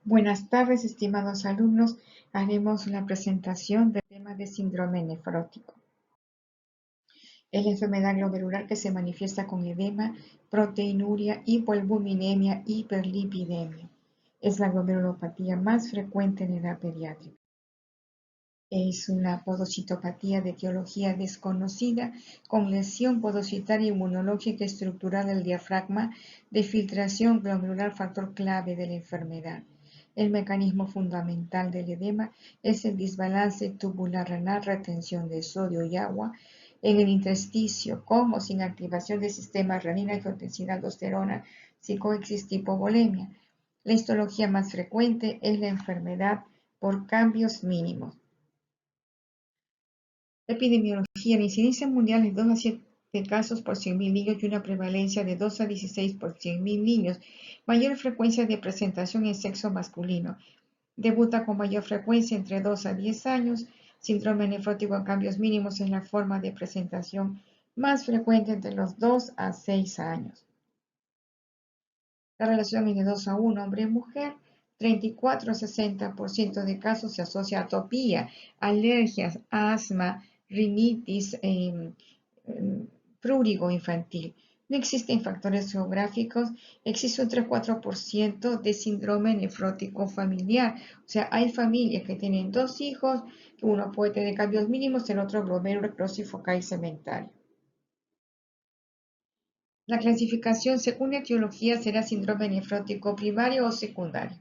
Buenas tardes, estimados alumnos. Haremos la presentación del tema de síndrome nefrótico. Es la enfermedad glomerular que se manifiesta con edema, proteinuria, hipoalbuminemia, hiperlipidemia. Es la glomerulopatía más frecuente en edad pediátrica. Es una podocitopatía de etiología desconocida con lesión podocitaria inmunológica estructural del diafragma de filtración glomerular, factor clave de la enfermedad. El mecanismo fundamental del edema es el desbalance tubular renal, retención de sodio y agua en el intersticio con o sin activación del sistema renina-angiotensina-aldosterona si coexiste hipovolemia. La histología más frecuente es la enfermedad por cambios mínimos. Epidemiología. La incidencia mundial es 2 a 7 casos por 100.000 niños y una prevalencia de 2 a 16 por 100.000 niños. Mayor frecuencia de presentación en sexo masculino. Debuta con mayor frecuencia entre 2 a 10 años. Síndrome nefrótico en cambios mínimos es la forma de presentación más frecuente entre los 2 a 6 años. La relación es de 2 a 1, hombre y mujer. 34 a 60% de casos se asocia a atopía, alergias, asma, rinitis, prurigo infantil. No existen factores geográficos, existe un 3-4% de síndrome nefrótico familiar. O sea, hay familias que tienen 2 hijos, uno puede tener cambios mínimos, el otro glomerulonecrosis focal y cementario. La clasificación según etiología será síndrome nefrótico primario o secundario.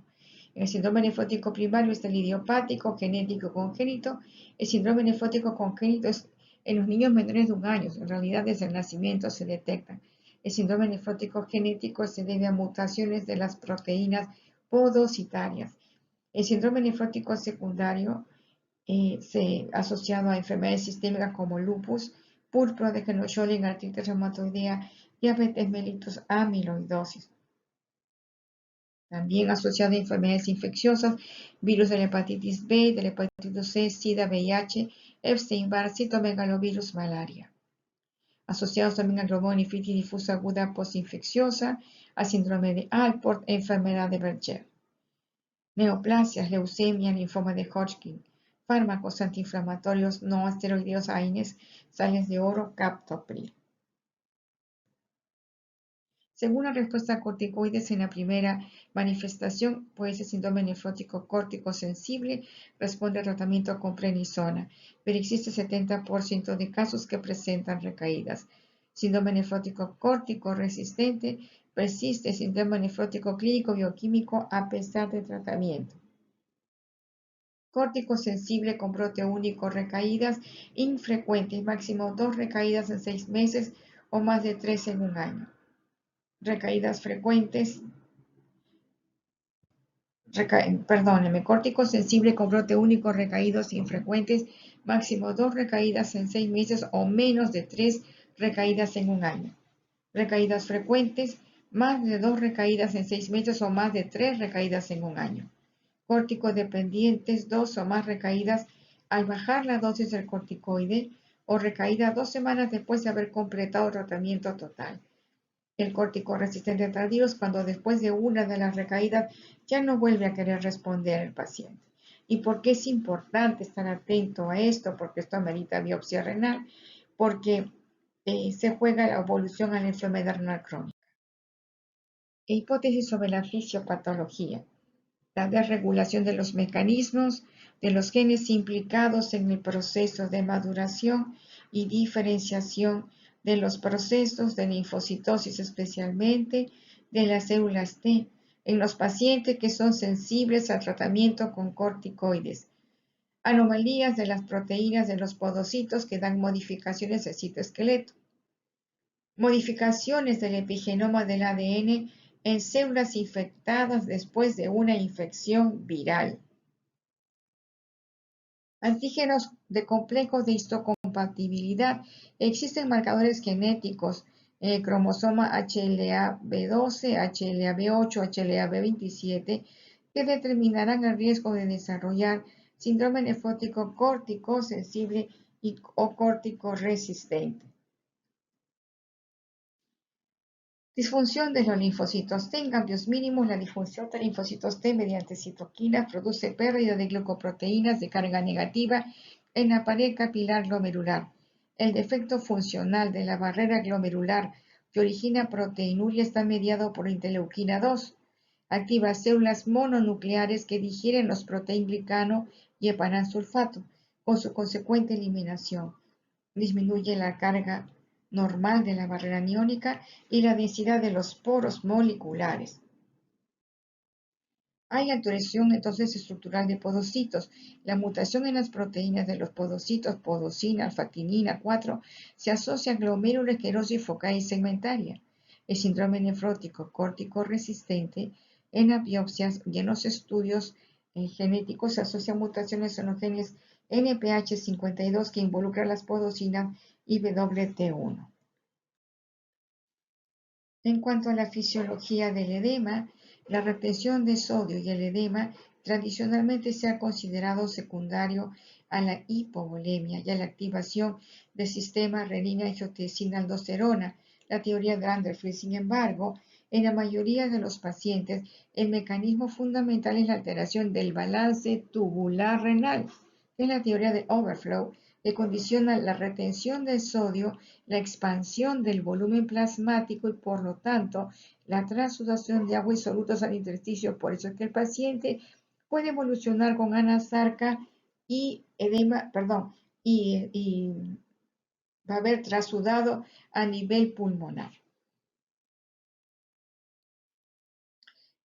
En el síndrome nefrótico primario está el idiopático, genético, congénito. El síndrome nefrótico congénito es en los niños menores de 1 año. En realidad, desde el nacimiento se detecta. El síndrome nefrótico genético se debe a mutaciones de las proteínas podocitarias. El síndrome nefrótico secundario se ha asociado a enfermedades sistémicas como lupus, púrpura de Kenner-Schölling, artritis reumatoidea, diabetes mellitus, amiloidosis. También asociado a enfermedades infecciosas, virus de la hepatitis B, de la hepatitis C, SIDA, VIH, Epstein-Barr, citomegalovirus, malaria. Asociados también a glomerulonefritis difusa aguda postinfecciosa, a síndrome de Alport, enfermedad de Berger. Neoplasias, leucemia, linfoma de Hodgkin. Fármacos antiinflamatorios no esteroideos AINES, sales de oro, captopril. Según la respuesta a corticoides en la primera manifestación, puede ser síndrome nefrótico córtico sensible, responde al tratamiento con prednisona, pero existe 70% de casos que presentan recaídas. Síndrome nefrótico córtico resistente, persiste síndrome nefrótico clínico bioquímico a pesar del tratamiento. Córtico sensible con brote único, recaídas infrecuentes, máximo 2 recaídas en 6 meses o más de 3 en 1 año. Recaídas frecuentes, córtico sensible con brote único, recaídos infrecuentes, máximo 2 recaídas en 6 meses o menos de 3 recaídas en 1 año. Recaídas frecuentes, más de 2 recaídas en 6 meses o más de 3 recaídas en 1 año. Córtico dependientes, 2 o más recaídas al bajar la dosis del corticoide o recaída 2 semanas después de haber completado el tratamiento total. El córtico resistente tardío es cuando después de una de las recaídas ya no vuelve a querer responder el paciente. ¿Y por qué es importante estar atento a esto? Porque esto amerita biopsia renal, porque se juega la evolución a la enfermedad renal crónica. Hipótesis sobre la fisiopatología. La desregulación de los mecanismos de los genes implicados en el proceso de maduración y diferenciación de los procesos de linfocitosis, especialmente de las células T, en los pacientes que son sensibles al tratamiento con corticoides. Anomalías de las proteínas de los podocitos que dan modificaciones del citoesqueleto. Modificaciones del epigenoma del ADN en células infectadas después de una infección viral. Antígenos de complejos de histocompatibilidad. Existen marcadores genéticos en el cromosoma HLA-B12, HLA-B8, HLA-B27 que determinarán el riesgo de desarrollar síndrome nefrótico córtico sensible o córtico resistente. Disfunción de los linfocitos T. En cambios mínimos, la disfunción de linfocitos T mediante citoquinas produce pérdida de glucoproteínas de carga negativa en la pared capilar glomerular. El defecto funcional de la barrera glomerular que origina proteinuria está mediado por interleuquina 2. Activa células mononucleares que digieren los proteinglicano y heparansulfato, con su consecuente eliminación. Disminuye la carga normal de la barrera aniónica y la densidad de los poros moleculares. Hay alteración entonces estructural de podocitos. La mutación en las proteínas de los podocitos, podocina, alfa-actinina 4, se asocia a glomerulosclerosis focal y segmentaria. El síndrome nefrótico córtico resistente en las biopsias y en los estudios genéticos se asocia a mutaciones en los genes NPH52 que involucran las podocinas y WT1. En cuanto a la fisiología del edema, la retención de sodio y el edema tradicionalmente se ha considerado secundario a la hipovolemia y a la activación del sistema renina-angiotensina-aldosterona, la teoría de Anderfield. Sin embargo, en la mayoría de los pacientes, el mecanismo fundamental es la alteración del balance tubular renal, que es la teoría de Overflow, que condiciona la retención del sodio, la expansión del volumen plasmático y por lo tanto la transsudación de agua y solutos al intersticio. Por eso es que el paciente puede evolucionar con anasarca y edema, y va a haber trasudado a nivel pulmonar.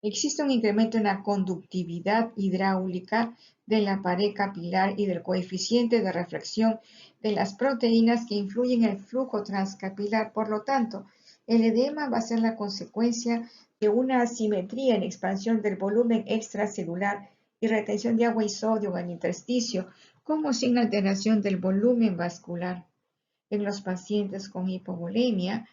Existe un incremento en la conductividad hidráulica de la pared capilar y del coeficiente de refracción de las proteínas que influyen en el flujo transcapilar. Por lo tanto, el edema va a ser la consecuencia de una asimetría en expansión del volumen extracelular y retención de agua y sodio en el intersticio, como sin alteración del volumen vascular. En los pacientes con hipovolemia,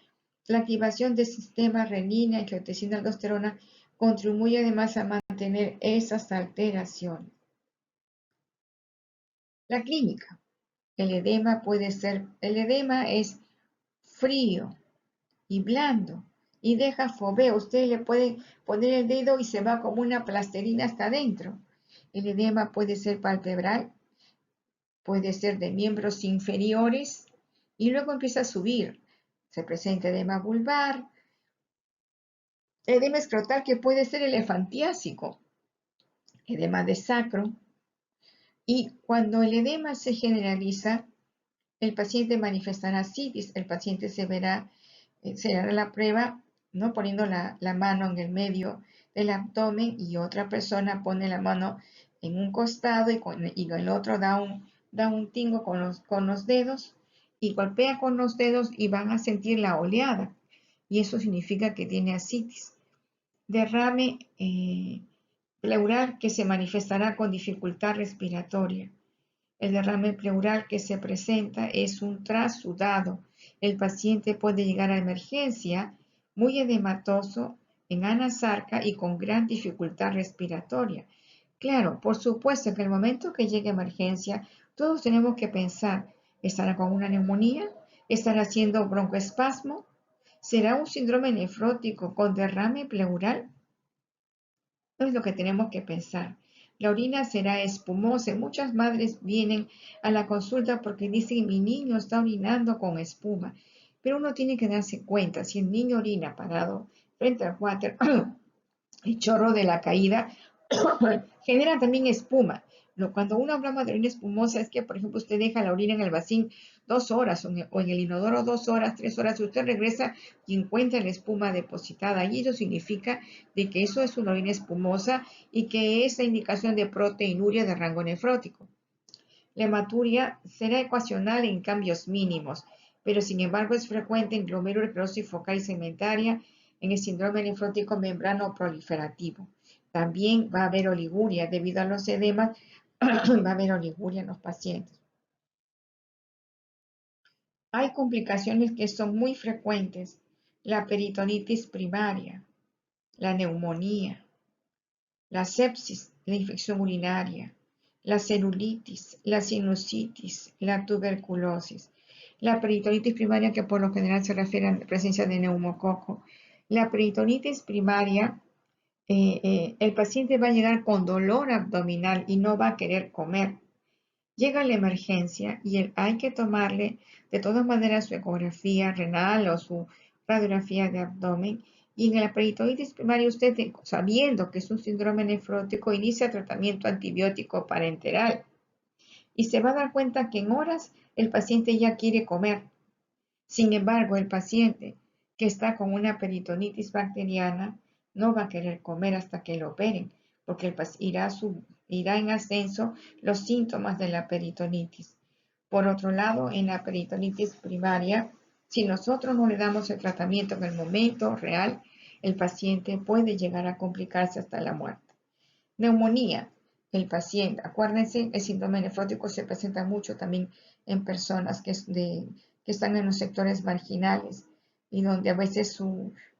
la activación del sistema renina, angiotensina, aldosterona contribuye además a mantener esas alteraciones. La clínica. El edema es frío y blando y deja foveo. Usted le puede poner el dedo y se va como una plasterina hasta adentro. El edema puede ser palpebral, puede ser de miembros inferiores y luego empieza a subir. Se presenta edema vulvar, edema escrotal que puede ser elefantiásico, edema de sacro. Y cuando el edema se generaliza, el paciente manifestará citis. El paciente se hará la prueba, ¿no?, poniendo la mano en el medio del abdomen y otra persona pone la mano en un costado y el otro da un tingo con los dedos y golpea con los dedos y van a sentir la oleada. Y eso significa que tiene ascitis. Derrame pleural que se manifestará con dificultad respiratoria. El derrame pleural que se presenta es un trasudado. El paciente puede llegar a emergencia muy edematoso, en anasarca y con gran dificultad respiratoria. Claro, por supuesto que en el momento que llegue a emergencia, todos tenemos que pensar, ¿estará con una neumonía? ¿Estará haciendo broncoespasmo? ¿Será un síndrome nefrótico con derrame pleural? Es lo que tenemos que pensar. La orina será espumosa. Muchas madres vienen a la consulta porque dicen mi niño está orinando con espuma. Pero uno tiene que darse cuenta, si el niño orina parado frente al water, el chorro de la caída genera también espuma. Cuando uno habla de orina espumosa es que, por ejemplo, usted deja la orina en el vacín 2 horas o en el inodoro 2 horas, 3 horas, y usted regresa y encuentra la espuma depositada. Y eso significa de que eso es una orina espumosa y que es la indicación de proteinuria de rango nefrótico. La hematuria será ecuacional en cambios mínimos, pero sin embargo es frecuente en glomerulosclerosis focal y segmentaria, en el síndrome nefrótico membrano proliferativo. También va a haber oliguria debido a los edemas, va a haber oliguria en los pacientes. Hay complicaciones que son muy frecuentes: la peritonitis primaria, la neumonía, la sepsis, la infección urinaria, la celulitis, la sinusitis, la tuberculosis. La peritonitis primaria, que por lo general se refiere a la presencia de neumococo, La peritonitis primaria, el paciente va a llegar con dolor abdominal y no va a querer comer. Llega la emergencia y hay que tomarle de todas maneras su ecografía renal o su radiografía de abdomen. Y en la peritonitis primaria usted, sabiendo que es un síndrome nefrótico, inicia tratamiento antibiótico parenteral. Y se va a dar cuenta que en horas el paciente ya quiere comer. Sin embargo, el paciente que está con una peritonitis bacteriana no va a querer comer hasta que lo operen, porque irá en ascenso los síntomas de la peritonitis. Por otro lado, en la peritonitis primaria, si nosotros no le damos el tratamiento en el momento real, el paciente puede llegar a complicarse hasta la muerte. Neumonía. El paciente, acuérdense, el síndrome nefrótico se presenta mucho también en personas que están en los sectores marginales y donde a veces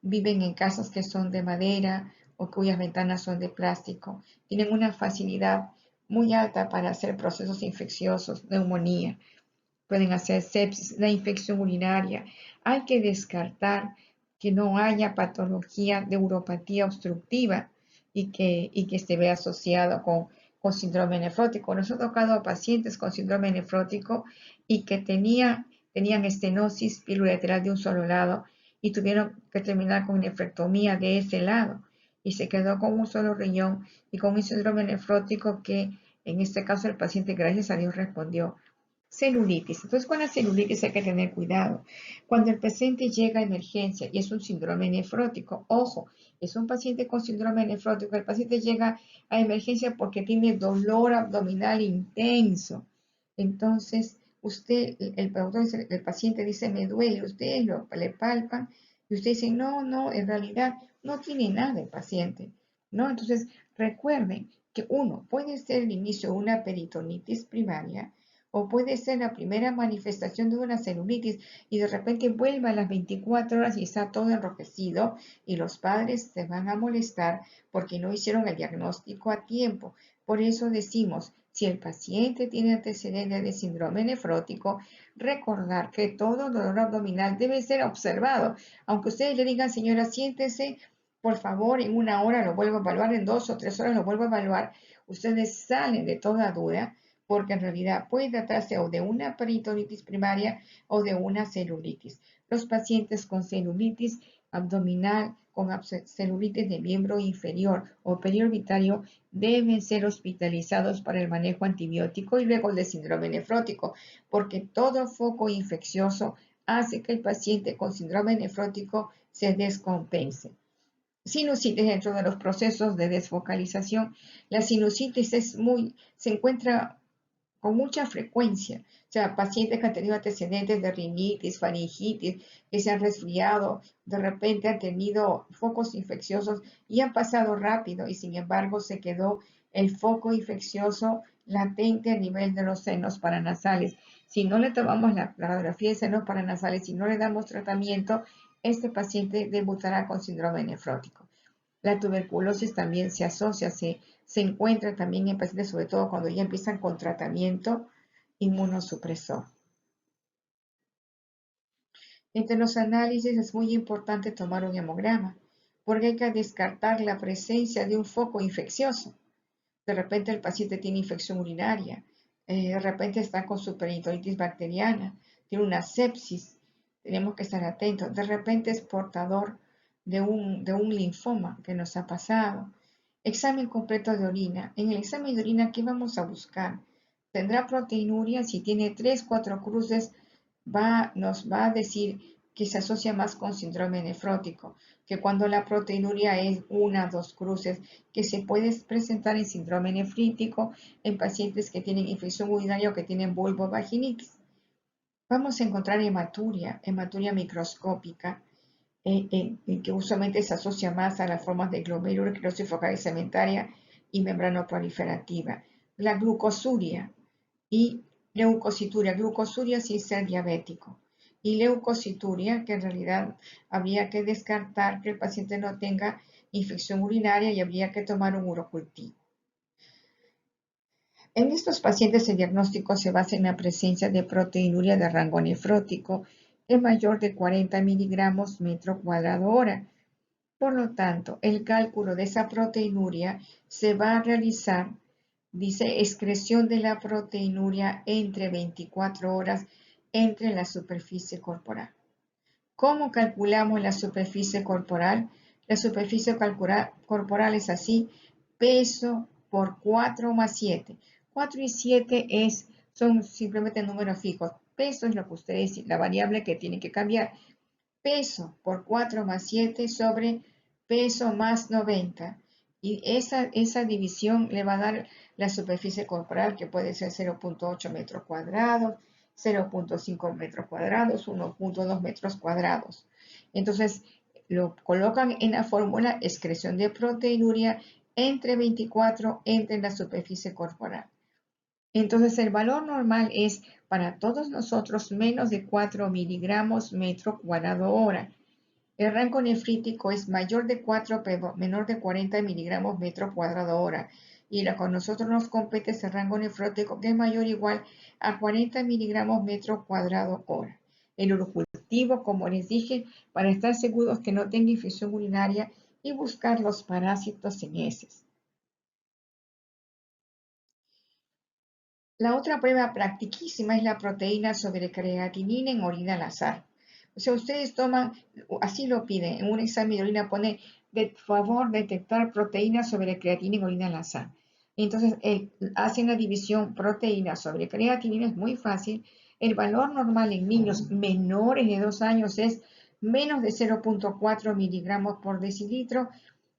viven en casas que son de madera o cuyas ventanas son de plástico. Tienen una facilidad muy alta para hacer procesos infecciosos, neumonía. Pueden hacer sepsis, la infección urinaria. Hay que descartar que no haya patología de uropatía obstructiva y que se vea asociado con síndrome nefrótico. Nos ha tocado a pacientes con síndrome nefrótico y que tenían estenosis bilateral de un solo lado y tuvieron que terminar con nefrectomía de ese lado y se quedó con un solo riñón y con un síndrome nefrótico que en este caso el paciente, gracias a Dios, respondió. Celulitis. Entonces, con la celulitis hay que tener cuidado. Cuando el paciente llega a emergencia y es un síndrome nefrótico, ojo, es un paciente con síndrome nefrótico, el paciente llega a emergencia porque tiene dolor abdominal intenso. Entonces, el paciente dice, me duele, ustedes le palpan y usted dice, no, no, en realidad no tiene nada el paciente, ¿no? Entonces, recuerden que uno puede ser el inicio de una peritonitis primaria, o puede ser la primera manifestación de una celulitis y de repente vuelve a las 24 horas y está todo enrojecido y los padres se van a molestar porque no hicieron el diagnóstico a tiempo. Por eso decimos, si el paciente tiene antecedentes de síndrome nefrótico, recordar que todo dolor abdominal debe ser observado. Aunque ustedes le digan, señora, siéntese, por favor, en una hora lo vuelvo a evaluar, en 2 o 3 horas lo vuelvo a evaluar, ustedes salen de toda duda porque en realidad puede tratarse o de una peritonitis primaria o de una celulitis. Los pacientes con celulitis abdominal, con celulitis de miembro inferior o periorbitario deben ser hospitalizados para el manejo antibiótico y luego el de síndrome nefrótico, porque todo foco infeccioso hace que el paciente con síndrome nefrótico se descompense. Sinusitis dentro de los procesos de desfocalización. La sinusitis se encuentra con mucha frecuencia. O sea, pacientes que han tenido antecedentes de rinitis, faringitis, que se han resfriado, de repente han tenido focos infecciosos y han pasado rápido y sin embargo se quedó el foco infeccioso latente a nivel de los senos paranasales. Si no le tomamos la radiografía de senos paranasales, si no le damos tratamiento, este paciente debutará con síndrome nefrótico. La tuberculosis también se asocia, se encuentra también en pacientes, sobre todo cuando ya empiezan con tratamiento inmunosupresor. Entre los análisis es muy importante tomar un hemograma, porque hay que descartar la presencia de un foco infeccioso. De repente el paciente tiene infección urinaria, de repente está con su peritonitis bacteriana, tiene una sepsis, tenemos que estar atentos. De repente es portador de un linfoma que nos ha pasado. Examen completo de orina. En el examen de orina, ¿qué vamos a buscar? Tendrá proteinuria. Si tiene 3, 4 cruces, nos va a decir que se asocia más con síndrome nefrótico, que cuando la proteinuria es 1, 2 cruces, que se puede presentar en síndrome nefrítico en pacientes que tienen infección urinaria o que tienen vulvovaginitis. Vamos a encontrar hematuria microscópica, que usualmente se asocia más a las formas de glomérulo, esclerosis focal cementaria y membrana proliferativa. La glucosuria y leucocituria. Glucosuria sin ser diabético. Y leucocituria, que en realidad habría que descartar que el paciente no tenga infección urinaria y habría que tomar un urocultivo. En estos pacientes el diagnóstico se basa en la presencia de proteinuria de rango nefrótico es mayor de 40 miligramos metro cuadrado hora. Por lo tanto, el cálculo de esa proteinuria se va a realizar, dice, excreción de la proteinuria entre 24 horas entre la superficie corporal. ¿Cómo calculamos la superficie corporal? La superficie corporal es así, peso por 4 más 7. 4 y 7 son simplemente números fijos. Peso es lo que ustedes, la variable que tienen que cambiar. Peso por 4 más 7 sobre peso más 90. Y esa división le va a dar la superficie corporal, que puede ser 0.8 metros cuadrados, 0.5 metros cuadrados, 1.2 metros cuadrados. Entonces, lo colocan en la fórmula excreción de proteinuria entre 24 entre la superficie corporal. Entonces, el valor normal es para todos nosotros menos de 4 miligramos metro cuadrado hora. El rango nefrítico es mayor de 4 pero menor de 40 miligramos metro cuadrado hora. Y la con nosotros nos compete ese rango nefrótico que es mayor o igual a 40 miligramos metro cuadrado hora. El urocultivo, como les dije, para estar seguros que no tenga infección urinaria y buscar los parásitos en heces. La otra prueba practiquísima es la proteína sobre creatinina en orina al azar. O sea, ustedes toman, así lo piden, en un examen de orina pone, de favor, detectar proteína sobre creatinina en orina al azar. Entonces, hacen la división proteína sobre creatinina, es muy fácil. El valor normal en niños menores de 2 años es menos de 0.4 miligramos por decilitro.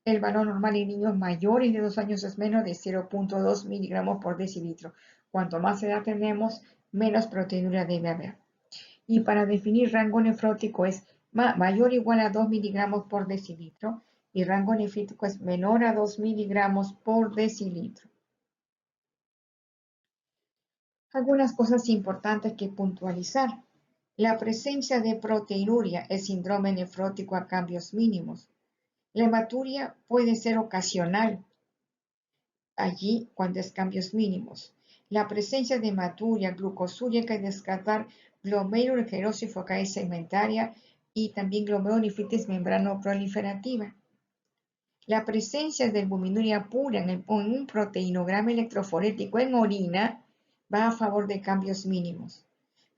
El valor normal en niños mayores de 2 años es menos de 0.2 miligramos por decilitro. Cuanto más edad tenemos, menos proteinuria debe haber. Y para definir rango nefrótico es mayor o igual a 2 miligramos por decilitro y rango nefrítico es menor a 2 miligramos por decilitro. Algunas cosas importantes que puntualizar. La presencia de proteinuria es síndrome nefrótico a cambios mínimos. La hematuria puede ser ocasional, allí cuando es cambios mínimos. La presencia de hematuria, glucosuria, hay que descartar glomerulosclerosis focal segmentaria y también glomerulonefritis membrano proliferativa. La presencia de albuminuria pura en un proteinograma electroforético en orina va a favor de cambios mínimos.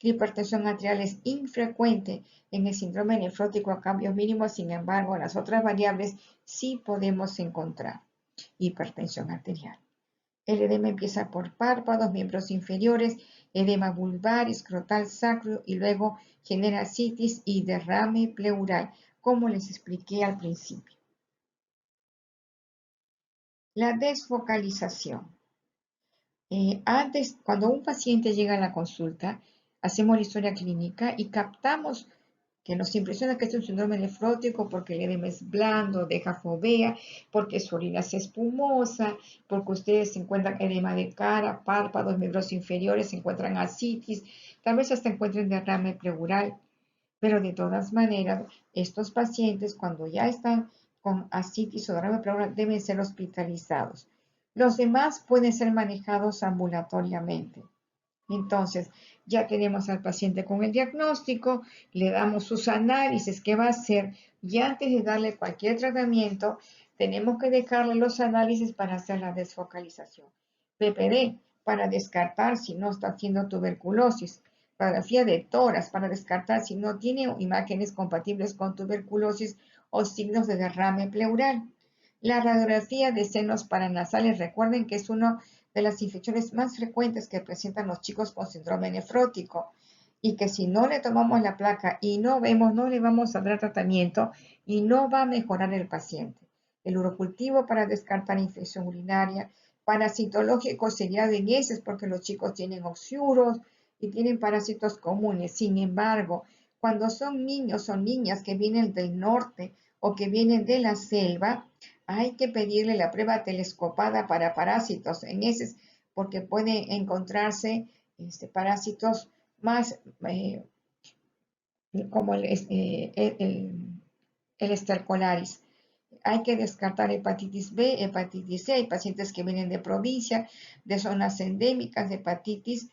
La hipertensión arterial es infrecuente en el síndrome nefrótico a cambios mínimos, sin embargo, las otras variables sí podemos encontrar hipertensión arterial. El edema empieza por párpados, miembros inferiores, edema vulvar, escrotal, sacro y luego genera citis y derrame pleural, como les expliqué al principio. La desfocalización. Antes, cuando un paciente llega a la consulta, hacemos la historia clínica y captamos que nos impresiona que es un síndrome nefrótico porque el edema es blando, deja fovea, porque su orina es espumosa, porque ustedes se encuentran edema de cara, párpados, miembros inferiores, se encuentran ascitis, tal vez hasta encuentren derrame pleural, pero de todas maneras, estos pacientes cuando ya están con ascitis o derrame pleural deben ser hospitalizados. Los demás pueden ser manejados ambulatoriamente. Entonces, ya tenemos al paciente con el diagnóstico, le damos sus análisis que va a hacer y antes de darle cualquier tratamiento, tenemos que dejarle los análisis para hacer la desfocalización. PPD para descartar si no está haciendo tuberculosis. Radiografía de tórax para descartar si no tiene imágenes compatibles con tuberculosis o signos de derrame pleural. La radiografía de senos paranasales, recuerden que es uno de las infecciones más frecuentes que presentan los chicos con síndrome nefrótico y que si no le tomamos la placa y no vemos, no le vamos a dar tratamiento y no va a mejorar el paciente. El urocultivo para descartar infección urinaria, parasitológico sería de heces porque los chicos tienen oxiuros y tienen parásitos comunes. Sin embargo, cuando son niños o niñas que vienen del norte o que vienen de la selva, hay que pedirle la prueba telescopada para parásitos en heces porque puede encontrarse parásitos más como el estercolaris. Hay que descartar hepatitis B, hepatitis C. Hay pacientes que vienen de provincia, de zonas endémicas de hepatitis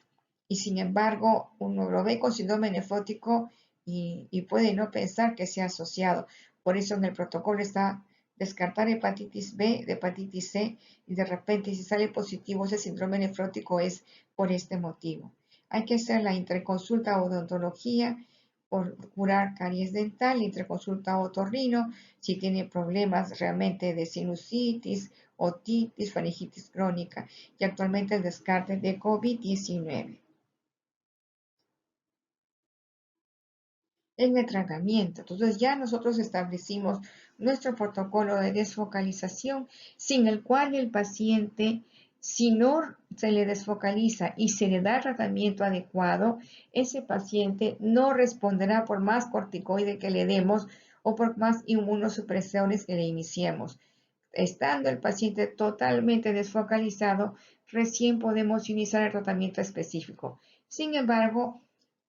y sin embargo uno lo ve con síndrome nefrótico y puede no pensar que sea asociado. Por eso en el protocolo está descartar hepatitis B, de hepatitis C, y de repente si sale positivo ese síndrome nefrótico es por este motivo. Hay que hacer la interconsulta odontología por curar caries dental, interconsulta otorrino, si tiene problemas realmente de sinusitis, otitis, faringitis crónica, y actualmente el descarte de COVID-19. En el tratamiento. Entonces ya nosotros establecimos nuestro protocolo de desfocalización, sin el cual el paciente, si no se le desfocaliza y se le da tratamiento adecuado, ese paciente no responderá por más corticoide que le demos o por más inmunosupresores que le iniciemos. Estando el paciente totalmente desfocalizado, recién podemos iniciar el tratamiento específico. Sin embargo,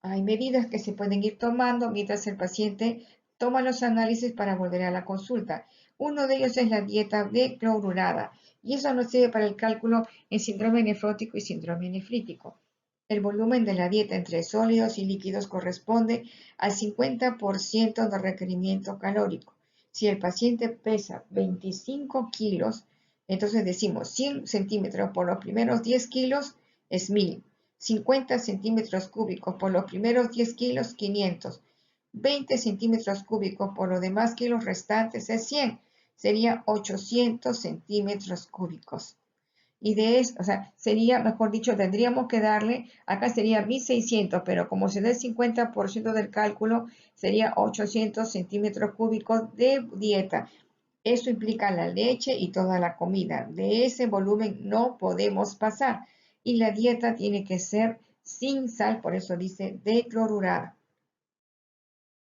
hay medidas que se pueden ir tomando mientras el paciente toma los análisis para volver a la consulta. Uno de ellos es la dieta declorurada y eso nos sirve para el cálculo en síndrome nefrótico y síndrome nefrítico. El volumen de la dieta entre sólidos y líquidos corresponde al 50% del requerimiento calórico. Si el paciente pesa 25 kilos, entonces decimos 100 centímetros por los primeros 10 kilos es 1000. 50 centímetros cúbicos por los primeros 10 kilos, 500. 20 centímetros cúbicos por los demás kilos restantes es 100. Sería 800 centímetros cúbicos. Y de eso, o sea, sería, mejor dicho, tendríamos que darle, acá sería 1600, pero como se da el 50% del cálculo, sería 800 centímetros cúbicos de dieta. Eso implica la leche y toda la comida. De ese volumen no podemos pasar. Y la dieta tiene que ser sin sal, por eso dice declorurada.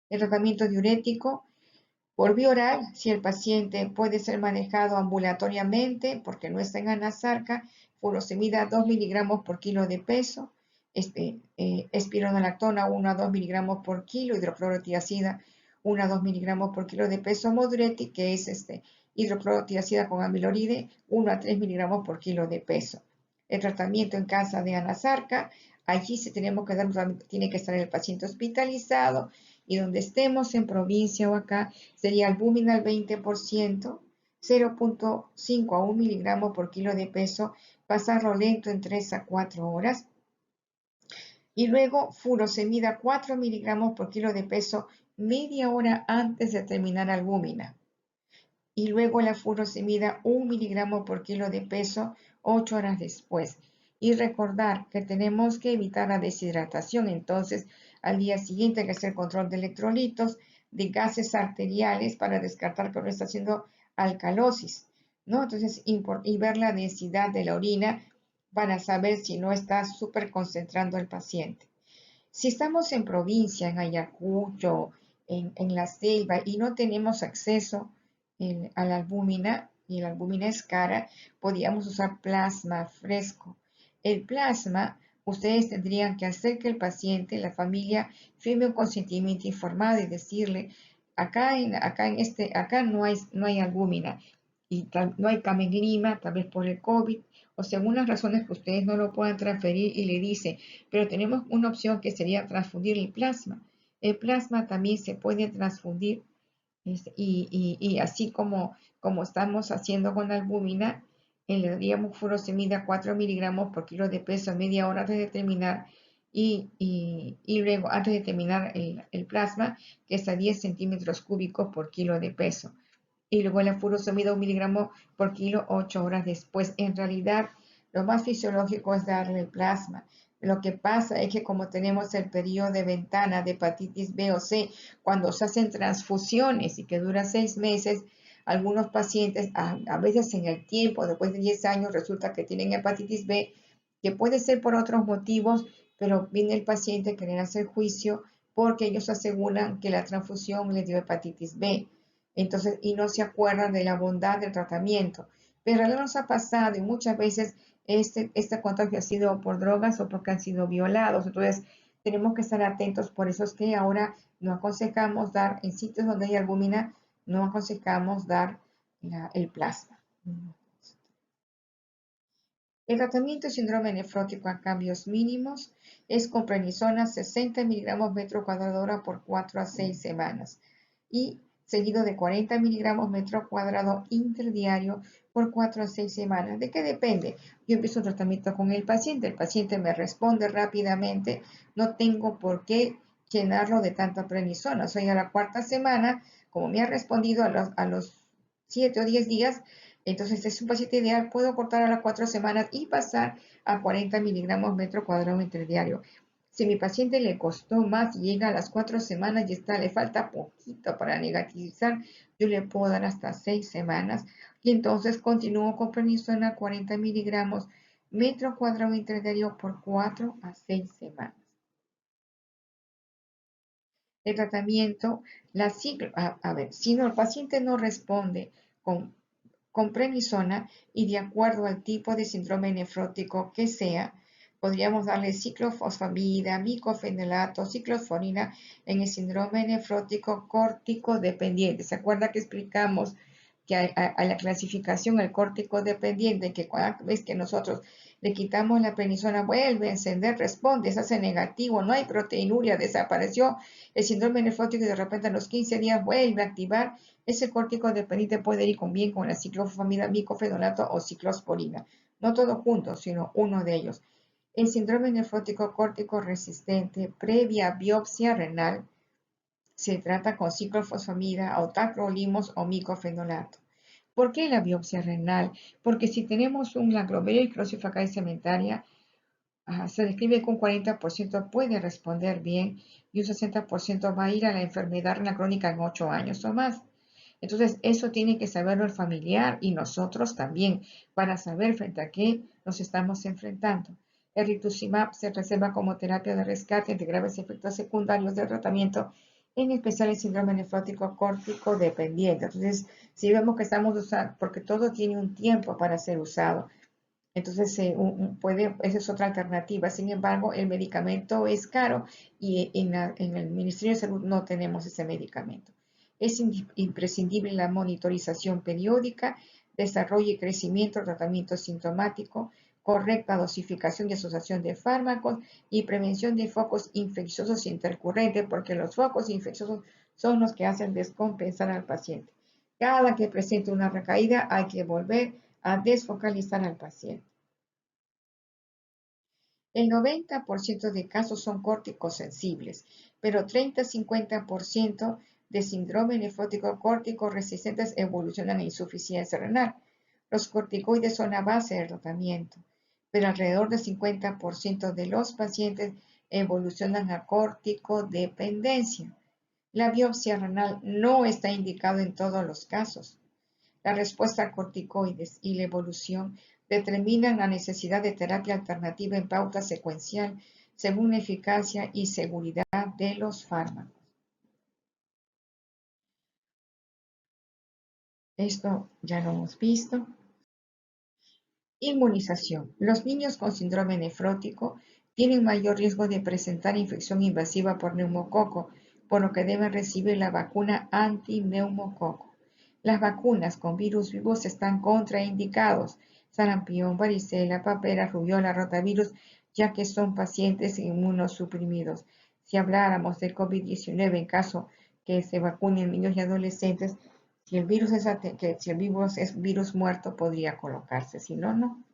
El tratamiento diurético por vía oral, si el paciente puede ser manejado ambulatoriamente porque no está en anasarca, furosemida 2 miligramos por kilo de peso, espironolactona 1 a 2 miligramos por kilo, hidroclorotiazida 1 a 2 miligramos por kilo de peso, Modureti, que es hidroclorotiazida con amiloride 1 a 3 miligramos por kilo de peso. El tratamiento en casa de anasarca, allí se tenemos que dar, tiene que estar el paciente hospitalizado, y donde estemos en provincia o acá, sería albúmina al 20%, 0.5 a 1 miligramo por kilo de peso, pasarlo lento en 3 a 4 horas. Y luego furosemida 4 miligramos por kilo de peso media hora antes de terminar albúmina. Y luego la furosemida 1 miligramo por kilo de peso 8 horas después. Y recordar que tenemos que evitar la deshidratación, entonces al día siguiente hay que hacer control de electrolitos, de gases arteriales para descartar que no está haciendo alcalosis, ¿no? Entonces, y ver la densidad de la orina para saber si no está súper concentrando el paciente. Si estamos en provincia, en Ayacucho, en la selva y no tenemos acceso a la albúmina, y la albúmina es cara, podríamos usar plasma fresco. El plasma, ustedes tendrían que hacer que el paciente, la familia, firme un consentimiento informado y decirle, acá no hay albúmina y no hay cameglima, tal vez por el COVID, o sea, algunas razones que ustedes no lo puedan transferir y le dice, pero tenemos una opción que sería transfundir el plasma. El plasma también se puede transfundir y así como estamos haciendo con la albúmina, le daríamos furosemida 4 miligramos por kilo de peso a media hora antes de terminar y luego antes de terminar el plasma, que es a 10 centímetros cúbicos por kilo de peso. Y luego la furosemida 1 miligramo por kilo 8 horas después. En realidad, lo más fisiológico es darle el plasma. Lo que pasa es que como tenemos el periodo de ventana de hepatitis B o C, cuando se hacen transfusiones y que dura 6 meses, algunos pacientes, a veces en el tiempo, después de 10 años, resulta que tienen hepatitis B, que puede ser por otros motivos, pero viene el paciente a querer hacer juicio porque ellos aseguran que la transfusión le dio hepatitis B. Entonces, y no se acuerdan de la bondad del tratamiento. Pero a nos ha pasado y muchas veces este contagio ha sido por drogas o porque han sido violados. Entonces, tenemos que estar atentos. Por eso es que ahora no aconsejamos dar, en sitios donde hay albúmina, no aconsejamos dar el plasma. El tratamiento de síndrome nefrótico a cambios mínimos es con prednisona 60 miligramos metro cuadrado hora por 4 a 6 semanas. Y seguido de 40 miligramos metro cuadrado interdiario por 4 a 6 semanas. ¿De qué depende? Yo empiezo un tratamiento con el paciente me responde rápidamente, no tengo por qué llenarlo de tanta prednisona. Soy a la cuarta semana, como me ha respondido a los 7 o 10 días, entonces es un paciente ideal, puedo cortar a las 4 semanas y pasar a 40 miligramos metro cuadrado interdiario. Si mi paciente le costó más y llega a las 4 semanas y le falta poquito para negativizar, yo le puedo dar hasta 6 semanas y entonces continúo con prednisona 40 miligramos metro cuadrado interdiario por 4 a 6 semanas. El tratamiento, si el paciente no responde con prednisona y de acuerdo al tipo de síndrome nefrótico que sea, podríamos darle ciclofosfamida, micofenolato, ciclosporina en el síndrome nefrótico córtico dependiente. ¿Se acuerda que explicamos que a la clasificación, el córtico dependiente, que cada vez que nosotros le quitamos la prednisona, vuelve a encender, responde, se hace negativo, no hay proteinuria, desapareció el síndrome nefrótico y de repente a los 15 días vuelve a activar? Ese córtico dependiente puede ir bien con la ciclofosfamida, micofenonato o ciclosporina. No todos juntos, sino uno de ellos. El síndrome nefrótico córtico resistente previa biopsia renal se trata con ciclofosfamida, o tacrolimus o micofenolato. ¿Por qué la biopsia renal? Porque si tenemos una glomerulosclerosis focal cementaria, se describe que un 40% puede responder bien y un 60% va a ir a la enfermedad renal crónica en 8 años o más. Entonces, eso tiene que saberlo el familiar y nosotros también para saber frente a qué nos estamos enfrentando. El rituximab se reserva como terapia de rescate de graves efectos secundarios del tratamiento, en especial el síndrome nefrótico córtico dependiente. Entonces, si vemos que estamos usando, porque todo tiene un tiempo para ser usado, entonces esa es otra alternativa. Sin embargo, el medicamento es caro y en el Ministerio de Salud no tenemos ese medicamento. Es imprescindible la monitorización periódica, desarrollo y crecimiento del tratamiento sintomático, correcta dosificación y asociación de fármacos y prevención de focos infecciosos intercurrentes, porque los focos infecciosos son los que hacen descompensar al paciente. Cada que presente una recaída hay que volver a desfocalizar al paciente. El 90% de casos son córticos sensibles, pero 30-50% de síndrome nefrótico córtico resistentes evolucionan a insuficiencia renal. Los corticoides son la base del tratamiento, pero alrededor del 50% de los pacientes evolucionan a corticodependencia. La biopsia renal no está indicada en todos los casos. La respuesta a corticoides y la evolución determinan la necesidad de terapia alternativa en pauta secuencial según la eficacia y seguridad de los fármacos. Esto ya lo hemos visto. Inmunización. Los niños con síndrome nefrótico tienen mayor riesgo de presentar infección invasiva por neumococo, por lo que deben recibir la vacuna anti-neumococo. Las vacunas con virus vivos están contraindicados: sarampión, varicela, papera, rubiola, rotavirus, ya que son pacientes inmunosuprimidos. Si habláramos del COVID-19 en caso que se vacunen niños y adolescentes, si el virus es virus muerto, podría colocarse, si no, no.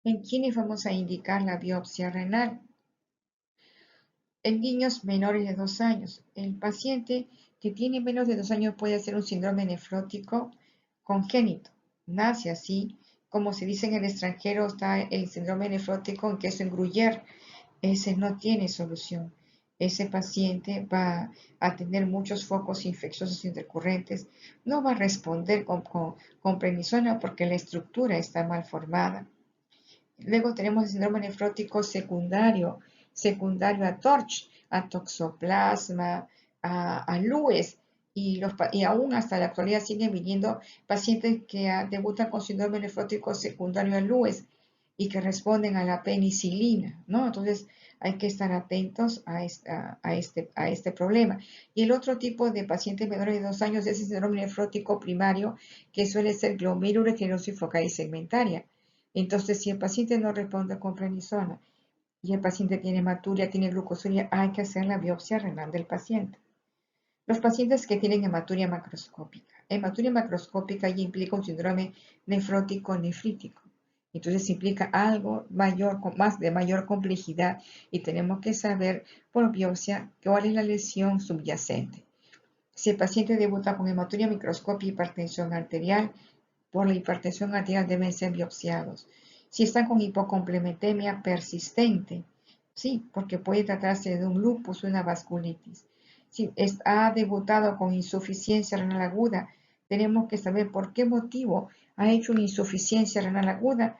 ¿En quiénes vamos a indicar la biopsia renal? En niños menores de 2 años. El paciente que tiene menos de 2 años puede hacer un síndrome nefrótico congénito. Nace así, como se dice en el extranjero, está el síndrome nefrótico en queso en Gruyère. Ese no tiene solución. Ese paciente va a tener muchos focos infecciosos intercurrentes, no va a responder con prednisona porque la estructura está mal formada. Luego tenemos el síndrome nefrótico secundario a TORCH, a toxoplasma, a LUES, y aún hasta la actualidad siguen viniendo pacientes que debutan con síndrome nefrótico secundario a LUES y que responden a la penicilina, ¿no? Entonces hay que estar atentos a este problema. Y el otro tipo de pacientes menores de 2 años es el síndrome nefrótico primario, que suele ser glomerulosclerosis focal segmentaria. Entonces, si el paciente no responde con prednisona y el paciente tiene hematuria, tiene glucosuria, hay que hacer la biopsia renal del paciente. Los pacientes que tienen hematuria macroscópica. Hematuria macroscópica ya implica un síndrome nefrótico nefrítico. Entonces implica algo mayor, más de mayor complejidad y tenemos que saber por biopsia cuál es la lesión subyacente. Si el paciente debuta con hematuria microscópica y hipertensión arterial, por la hipertensión arterial deben ser biopsiados. Si están con hipocomplementemia persistente, sí, porque puede tratarse de un lupus o una vasculitis. Si ha debutado con insuficiencia renal aguda, tenemos que saber por qué motivo ha hecho una insuficiencia renal aguda.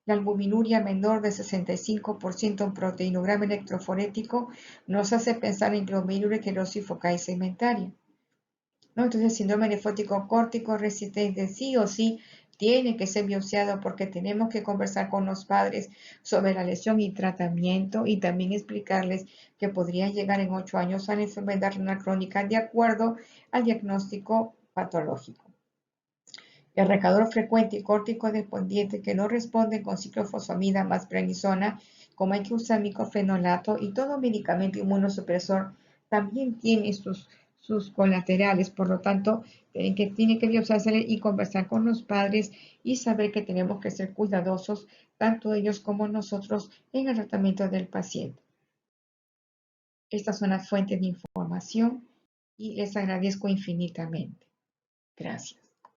La albuminuria menor de 65% en proteinograma electroforético nos hace pensar en glomerular esclerosis focal segmentaria. ¿No? Entonces, síndrome nefrótico córtico resistente sí o sí tiene que ser biopsiado porque tenemos que conversar con los padres sobre la lesión y tratamiento y también explicarles que podrían llegar en 8 años a la enfermedad renal crónica de acuerdo al diagnóstico patológico. El recador frecuente y córtico dependiente que no responden con ciclofosfamida más prednisona, como hay que usar micofenolato y todo medicamento inmunosupresor también tiene sus colaterales, por lo tanto, tiene que biopsiarse y conversar con los padres y saber que tenemos que ser cuidadosos, tanto ellos como nosotros, en el tratamiento del paciente. Estas son las fuentes de información y les agradezco infinitamente. Gracias.